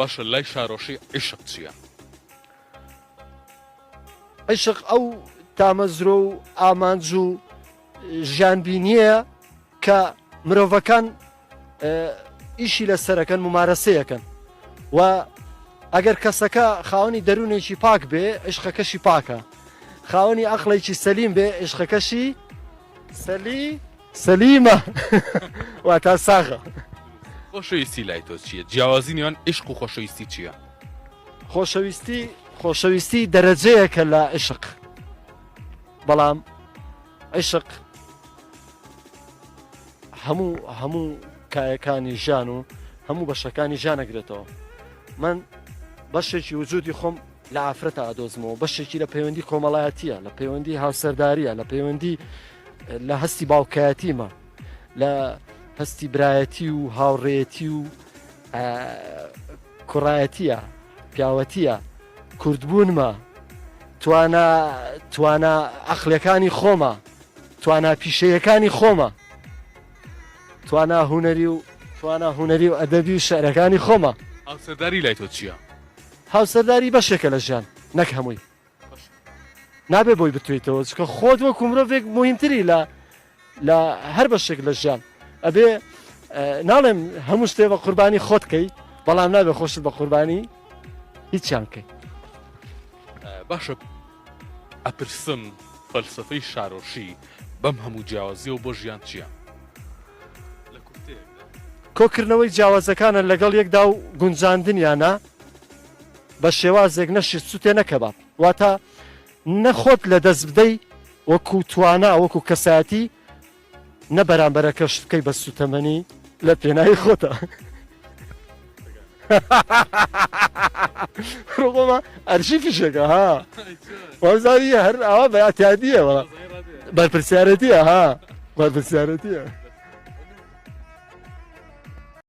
باشە لای شارۆشەی عیشق چییە؟ عیشق ئەو تامەزرۆ و ئامانج و ژیانبینیە کە مرۆڤەکان ئیشی لەسەرەکەن ممارەسەیەکەن و ئەگەر کەسەکە خاوەنی دەروونێکی پاک بێ عیشقەکەشی پاکە، خاوەنی عەقڵێکی سەلیم بێ عیشقەکەشی سەلیمە واتە ساغە. خۆشەویستی لای تۆ چییە؟ جیاوازی نێوان عیشق و خۆشەویستی چییە؟ خۆشەویستی دەرەجەیەکە لە عیشق، بەڵام عیشق هەموو کایەکانی ژیان و هەموو بەشەکانی ژیانەگرێتەوە. من بەشێکی وجودی خۆم لە ئافرەتە ئادۆزمەوە، بەشێکی لە پەیوەندی کۆمەڵایەتیە، لە پەیوەندی هاوسەرداریە، لە پەیوەندی لە هەستی باوکایەتیمە، لە هەستی برایەتی و هاوڕێیەتی و کوڕایەتیە، پیاوەتیە، کوردبوونمە، توانە عەقلەکانی خۆمە، توانە پیشەیەکانی خۆمە، توانە هونەری و ئەدەبی و شێعرەکانی خۆمە. هاوسەرداری لای تۆ چییە؟ هاوسەرداری بەشێکە لە ژیان، نەک هەمووی. نابێ بۆی بتوێتەوە چکە خۆت وەکو مرۆڤێک مهمتری لە هەر بەشێک لە ژیان. ئەبێ ناڵێم هەموو شتێ بە قوربانی خۆت کەی، بەڵام نابێ خۆشت بە قوربانی هیچیان کەی. باشە ئەپرسم فەلسفەی شارۆشی بەم هەموو جیاوازی و بۆ ژیان چییە؟ کۆکردنەوەی جیاوازەکانە لەگەڵ یەکدا و گونجاندنیانە بە شێوازێک نەشی سووتێ نەکەبات، واتە نەخۆت لە دەست بدەی وەکو توانە وەکو کەسایەتی نەبەرامبەرەکە شتکەی بە سوتەمەنی لە پێناوی خۆتە. ڕۆڵە ئەرشی فیشەکە ها وەزاویە هەر ئەوە بە ئاتیادیە بەرپرسیارەتیە ها بەرپرسیارەتیە.